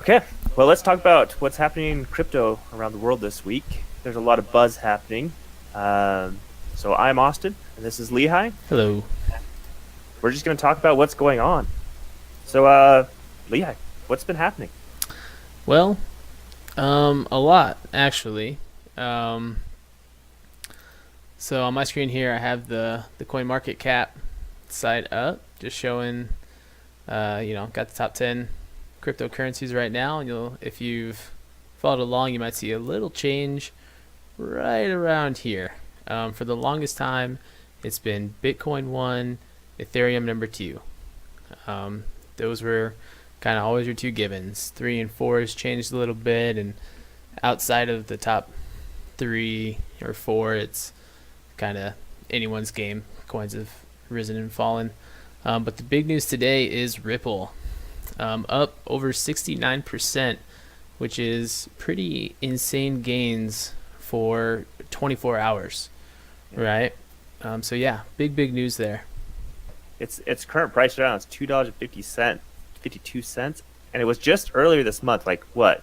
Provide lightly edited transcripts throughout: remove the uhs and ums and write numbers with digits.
Okay, well, let's talk about what's happening in crypto around the world this week. There's a lot of buzz happening. So I'm Austin, and this is Lehigh. Hello. We're just going to talk about what's going on. So, Lehigh, what's been happening? Well, a lot actually. Um, so on my screen here, I have the coin market cap side up, just showing. Got the top 10 cryptocurrencies right now, and if you've followed along, you might see a little change right around here. For the longest time, it's been Bitcoin one, Ethereum number two. Those were kind of always your two givens. Three and four has changed a little bit, and outside of the top three or four, it's kind of anyone's game. Coins have risen and fallen. But the big news today is Ripple, up over 69%, which is pretty insane gains for 24 hours, right? So yeah, big news there. Its current price right now is $2.52, and it was just earlier this month, like what,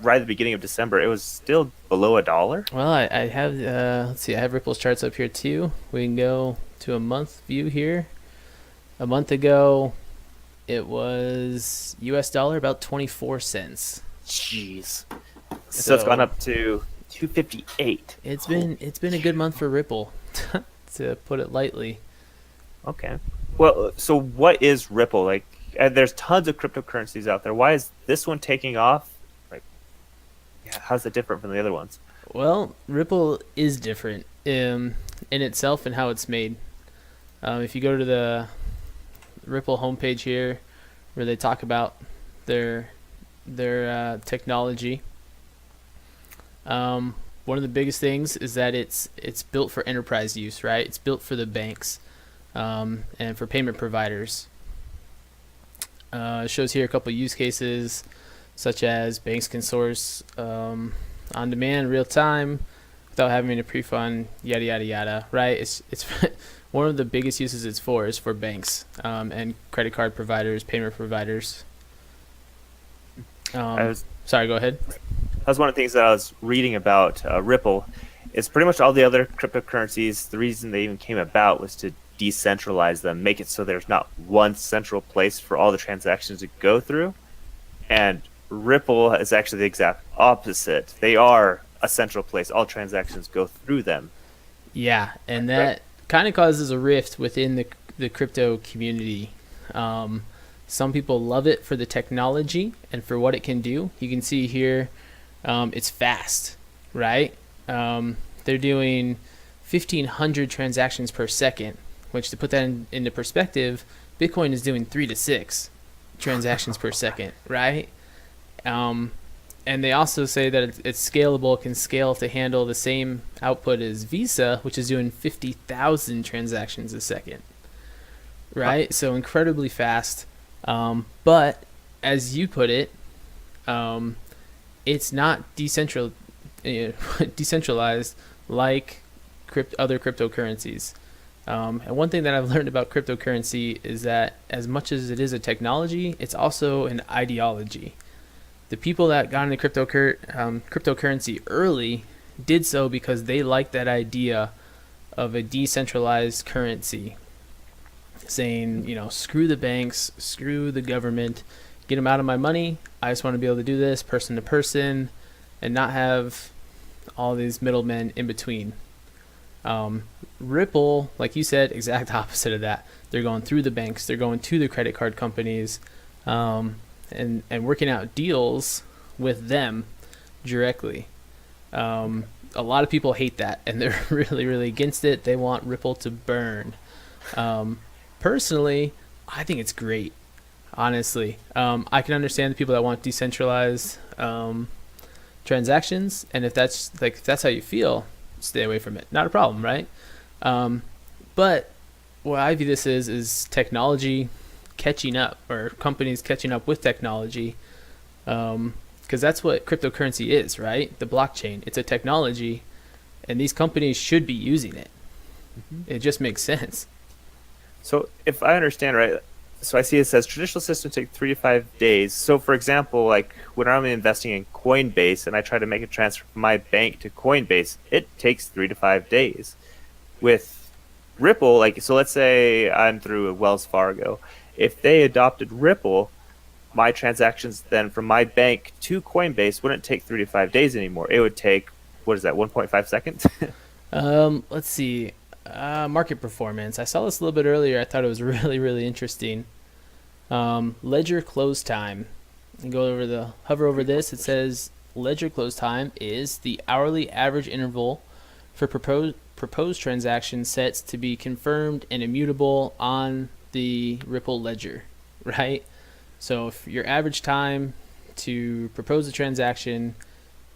right at the beginning of December, it was still below a dollar. Well, I have let's see, I have Ripple's charts up here too. We can go to a month view here. A month ago, it was US dollar about 24 cents. Jeez. So it's gone up to 258. It's been a good month for Ripple, to put it lightly. Okay. Well, so what is Ripple? Like, there's tons of cryptocurrencies out there. Why is this one taking off? Like, yeah, how's it different from the other ones? Well, Ripple is different in itself and how it's made. If you go to the Ripple homepage here, where they talk about their technology, one of the biggest things is that it's built for enterprise use, right? It's built for the banks and for payment providers. It shows here a couple use cases, such as banks can source on demand, real time, without having to pre-fund, yada yada yada. Right? It's one of the biggest uses it's for is for banks and credit card providers, payment providers. Sorry, go ahead. That was one of the things that I was reading about Ripple. It's pretty much all the other cryptocurrencies. The reason they even came about was to decentralize them, make it so there's not one central place for all the transactions to go through. And Ripple is actually the exact opposite. They are a central place. All transactions go through them. Yeah, and that kind of causes a rift within the crypto community. Some people love it for the technology and for what it can do. You can see here, it's fast, right? They're doing 1,500 transactions per second, which, to put that into perspective, Bitcoin is doing 3 to 6 transactions per second, right? And they also say that it's scalable, it can scale to handle the same output as Visa, which is doing 50,000 transactions a second, right? So incredibly fast. But as you put it, it's not decentralized like other cryptocurrencies. And one thing that I've learned about cryptocurrency is that as much as it is a technology, it's also an ideology. The people that got into cryptocurrency early did so because they liked that idea of a decentralized currency, saying, screw the banks, screw the government, get them out of my money. I just want to be able to do this person to person and not have all these middlemen in between. Ripple, like you said, exact opposite of that. They're going through the banks, they're going to the credit card companies, and working out deals with them directly. A lot of people hate that, and they're really against it. They want Ripple to burn. Personally, I think it's great. Honestly, I can understand the people that want decentralized transactions, and if that's how you feel, stay away from it. Not a problem, right? But what I view this is technology catching up, or companies catching up with technology, because that's what cryptocurrency is, right? The blockchain. It's a technology, and these companies should be using it. It just makes sense. So if I understand right, So I see it says traditional systems take 3 to 5 days. So for example, like when I'm investing in Coinbase and I try to make a transfer from my bank to Coinbase, it takes 3 to 5 days. With Ripple, like so let's say I'm through Wells Fargo. If they adopted Ripple, my transactions then from my bank to Coinbase wouldn't take 3 to 5 days anymore. It would take, what is that, 1.5 seconds? Let's see. Market performance. I saw this a little bit earlier. I thought it was really, really interesting. Ledger close time. You go over the hover over this. It says ledger close time is the hourly average interval for proposed transaction sets to be confirmed and immutable on the Ripple ledger, right? So if your average time to propose a transaction,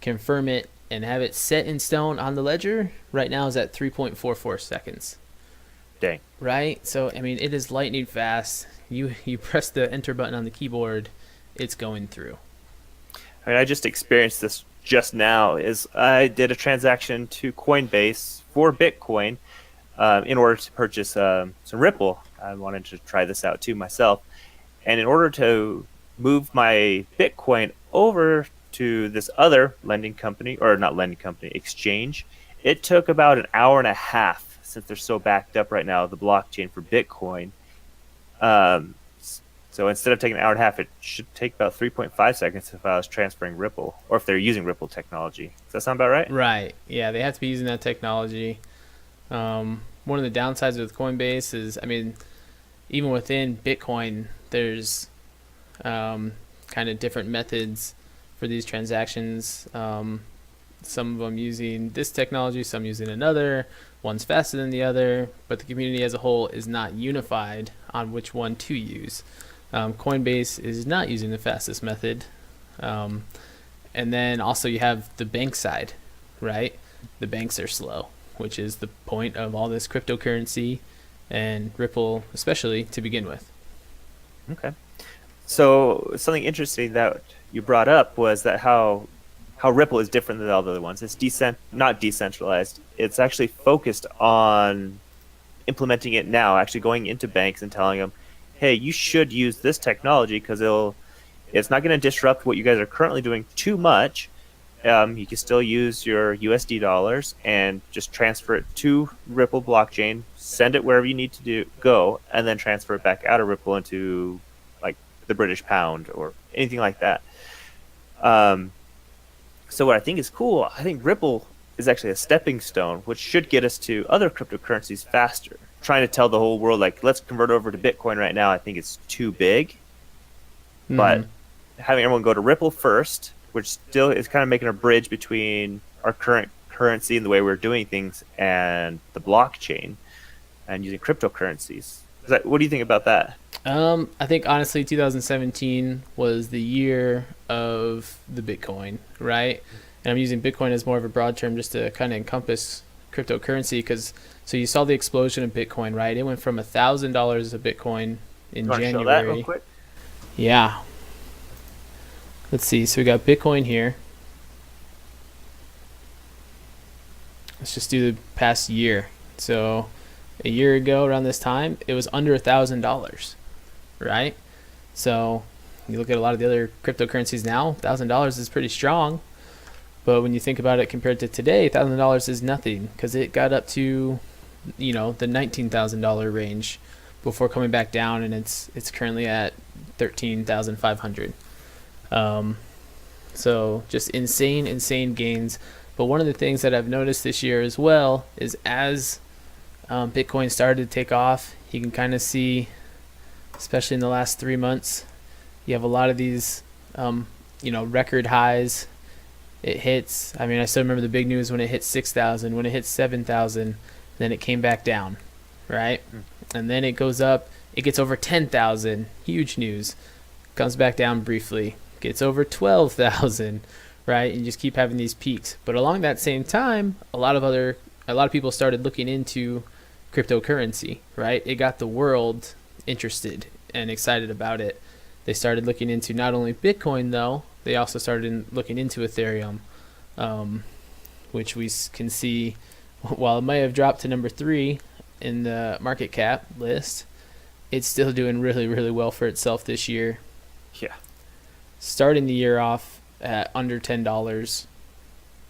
confirm it, and have it set in stone on the ledger right now is at 3.44 seconds. Dang. Right? So, I mean, it is lightning fast. You press the enter button on the keyboard, it's going through. I mean, I just experienced this just now. Is I did a transaction to Coinbase for Bitcoin in order to purchase some Ripple. I wanted to try this out too myself, and in order to move my Bitcoin over to this other lending company, or not lending company, exchange, it took about an hour and a half since they're so backed up right now, the blockchain for Bitcoin. Um, so instead of taking an hour and a half, it should take about 3.5 seconds if I was transferring Ripple, or if they're using Ripple technology. Does that sound about right? Right. Yeah, they have to be using that technology. One of the downsides with Coinbase is, I mean, even within Bitcoin, there's kind of different methods for these transactions. Some of them using this technology, some using another. One's faster than the other, but the community as a whole is not unified on which one to use. Coinbase is not using the fastest method. And then also you have the bank side, right? The banks are slow, which is the point of all this cryptocurrency and Ripple especially to begin with. Okay. So something interesting that you brought up was that how Ripple is different than all the other ones. It's not decentralized. It's actually focused on implementing it now, actually going into banks and telling them, hey, you should use this technology because it's not going to disrupt what you guys are currently doing too much. You can still use your USD dollars and just transfer it to Ripple blockchain, send it wherever you need to go, and then transfer it back out of Ripple into like the British pound or anything like that. So what I think is cool, I think Ripple is actually a stepping stone, which should get us to other cryptocurrencies faster. Trying to tell the whole world, like, let's convert over to Bitcoin right now, I think it's too big. But having everyone go to Ripple first, which still is kind of making a bridge between our current currency and the way we're doing things and the blockchain and using cryptocurrencies. What do you think about that? I think honestly 2017 was the year of the Bitcoin, right? And I'm using Bitcoin as more of a broad term just to kind of encompass cryptocurrency because so you saw the explosion of Bitcoin, right? It went from $1,000 a Bitcoin in You January. show that real quick? Yeah. Let's see. So we got Bitcoin here. Let's just do the past year. So a year ago around this time, it was under $1,000, right? So you look at a lot of the other cryptocurrencies now, $1,000 is pretty strong. But when you think about it compared to today, $1,000 is nothing because it got up to, the $19,000 range before coming back down, and it's currently at $13,500. So just insane gains. But one of the things that I've noticed this year as well is as Bitcoin started to take off, you can kind of see, especially in the last 3 months, you have a lot of these, record highs. It hits. I mean, I still remember the big news when it hit 6,000, when it hit 7,000, then it came back down, right? And then it goes up. It gets over 10,000. Huge news. Comes back down briefly. Gets over 12,000, right? And you just keep having these peaks. But along that same time, a lot of people started looking into cryptocurrency, right? It got the world interested and excited about it. They started looking into not only Bitcoin though, they also started looking into Ethereum, which we can see, while it may have dropped to number 3 in the market cap list, it's still doing really, really well for itself this year. Yeah. Starting the year off at under $10,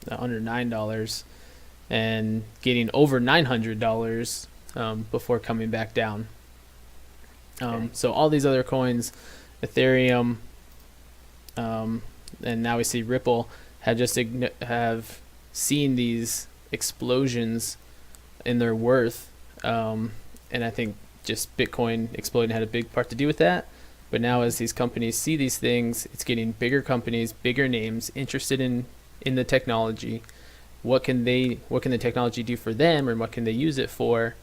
under $9, and getting over $900 before coming back down. So all these other coins, Ethereum, and now we see Ripple, have seen these explosions in their worth, and I think just Bitcoin exploding had a big part to do with that. But now as these companies see these things, it's getting bigger companies, bigger names interested in the technology. What can the technology do for them, or what can they use it for?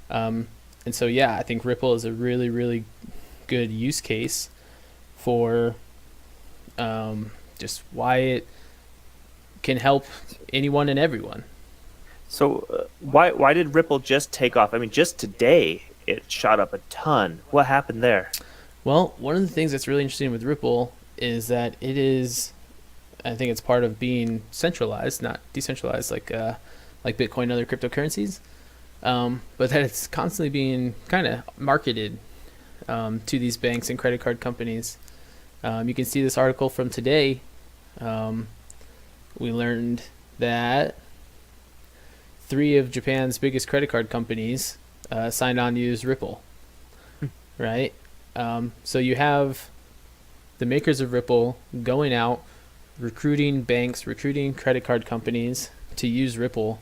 And so, yeah, I think Ripple is a really, really good use case for just why it can help anyone and everyone. So why did Ripple just take off? I mean, just today it shot up a ton. What happened there? Well, one of the things that's really interesting with Ripple is that it is, I think it's part of being centralized, not decentralized like Bitcoin and other cryptocurrencies, but that it's constantly being kind of marketed to these banks and credit card companies. You can see this article from today. We learned that 3 of Japan's biggest credit card companies signed on to use Ripple, right? So you have the makers of Ripple going out, recruiting banks, recruiting credit card companies to use Ripple.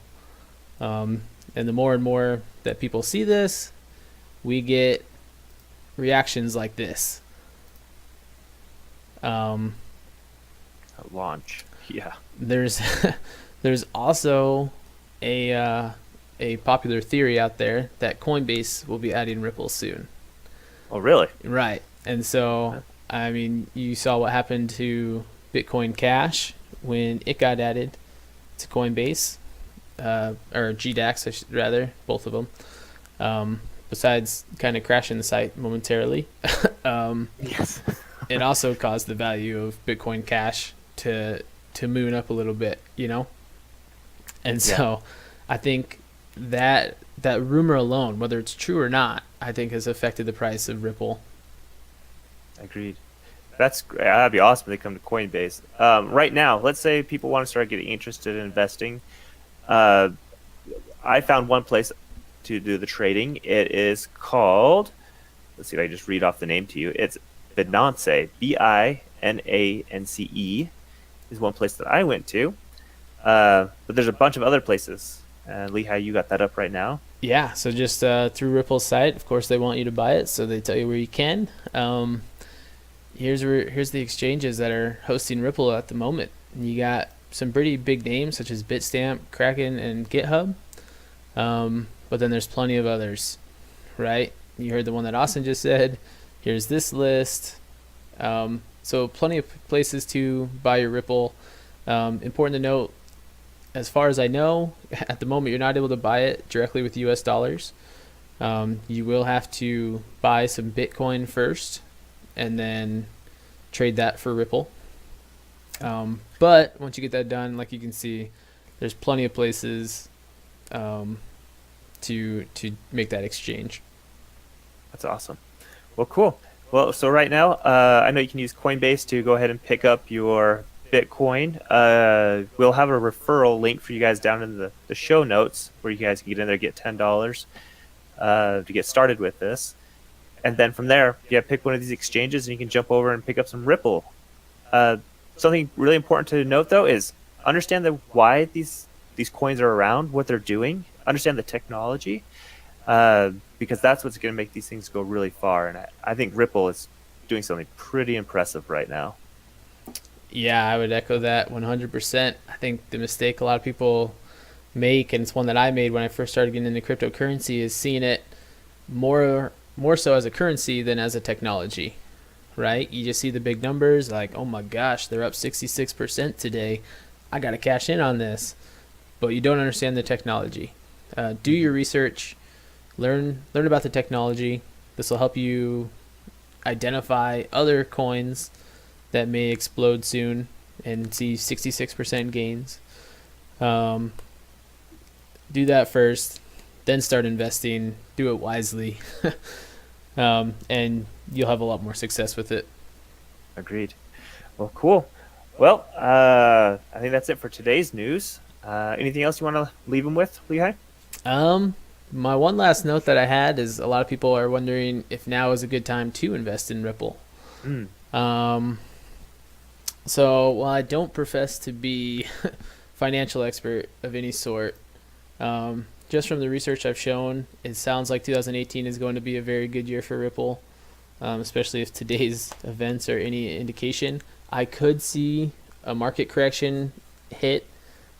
And the more and more that people see this, we get reactions like this. A launch. Yeah. There's also a popular theory out there that Coinbase will be adding Ripple soon. Oh, really? Right. And so, I mean, you saw what happened to Bitcoin Cash when it got added to Coinbase, or GDAX, rather, both of them. Besides kind of crashing the site momentarily, Yes. it also caused the value of Bitcoin Cash to moon up a little bit, you know? And so I think that rumor alone, whether it's true or not, I think has affected the price of Ripple. Agreed. That'd be awesome if they come to Coinbase. Right now, let's say people want to start getting interested in investing. I found one place to do the trading. It is called, let's see if I can just read off the name to you. It's Binance, Binance is one place that I went to. But there's a bunch of other places. Lehigh, you got that up right now? Yeah, so just through Ripple's site, of course they want you to buy it, so they tell you where you can. Here's the exchanges that are hosting Ripple at the moment. You got some pretty big names such as Bitstamp, Kraken, and GitHub. But then there's plenty of others, right? You heard the one that Austin just said. Here's this list. So plenty of places to buy your Ripple. Important to note, as far as I know, at the moment you're not able to buy it directly with US dollars. You will have to buy some Bitcoin first and then trade that for Ripple. But once you get that done, like you can see, there's plenty of places to make that exchange. That's awesome. Well, cool. Well, so right now, I know you can use Coinbase to go ahead and pick up your Bitcoin. We'll have a referral link for you guys down in the show notes where you guys can get in there, get $10 to get started with this. And then from there, pick one of these exchanges and you can jump over and pick up some Ripple. Something really important to note, though, is understand why these coins are around, what they're doing, understand the technology, because that's what's going to make these things go really far. And I think Ripple is doing something pretty impressive right now. Yeah, I would echo that 100%. I think the mistake a lot of people make, and it's one that I made when I first started getting into cryptocurrency, is seeing it more so as a currency than as a technology, right? You just see the big numbers, like, oh my gosh, they're up 66% today. I got to cash in on this. But you don't understand the technology. Do your research, learn about the technology. This will help you identify other coins that may explode soon and see 66% gains. Do that first, then start investing. Do it wisely. and you'll have a lot more success with it. Agreed. Well, cool. Well, I think that's it for today's news. Anything else you want to leave them with, Lehigh? Um, my one last note that I had is a lot of people are wondering if now is a good time to invest in Ripple. Mm, Um, so while I don't profess to be financial expert of any sort, just from the research I've shown, it sounds like 2018 is going to be a very good year for Ripple, especially if today's events are any indication. I could see a market correction hit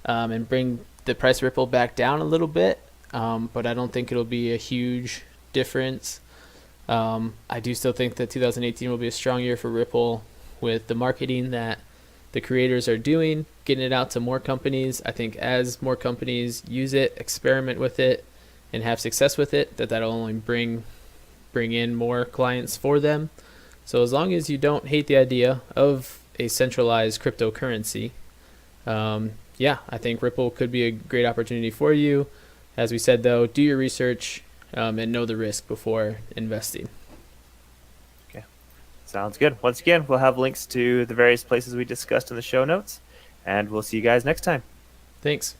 and bring the price of Ripple back down a little bit, but I don't think it'll be a huge difference. I do still think that 2018 will be a strong year for Ripple with the marketing that the creators are doing, getting it out to more companies. I think as more companies use it, experiment with it, and have success with it, that'll only bring in more clients for them. So as long as you don't hate the idea of a centralized cryptocurrency, yeah, I think Ripple could be a great opportunity for you. As we said, though, do your research and know the risk before investing. okay. Sounds good. Once again, we'll have links to the various places we discussed in the show notes, and we'll see you guys next time. Thanks.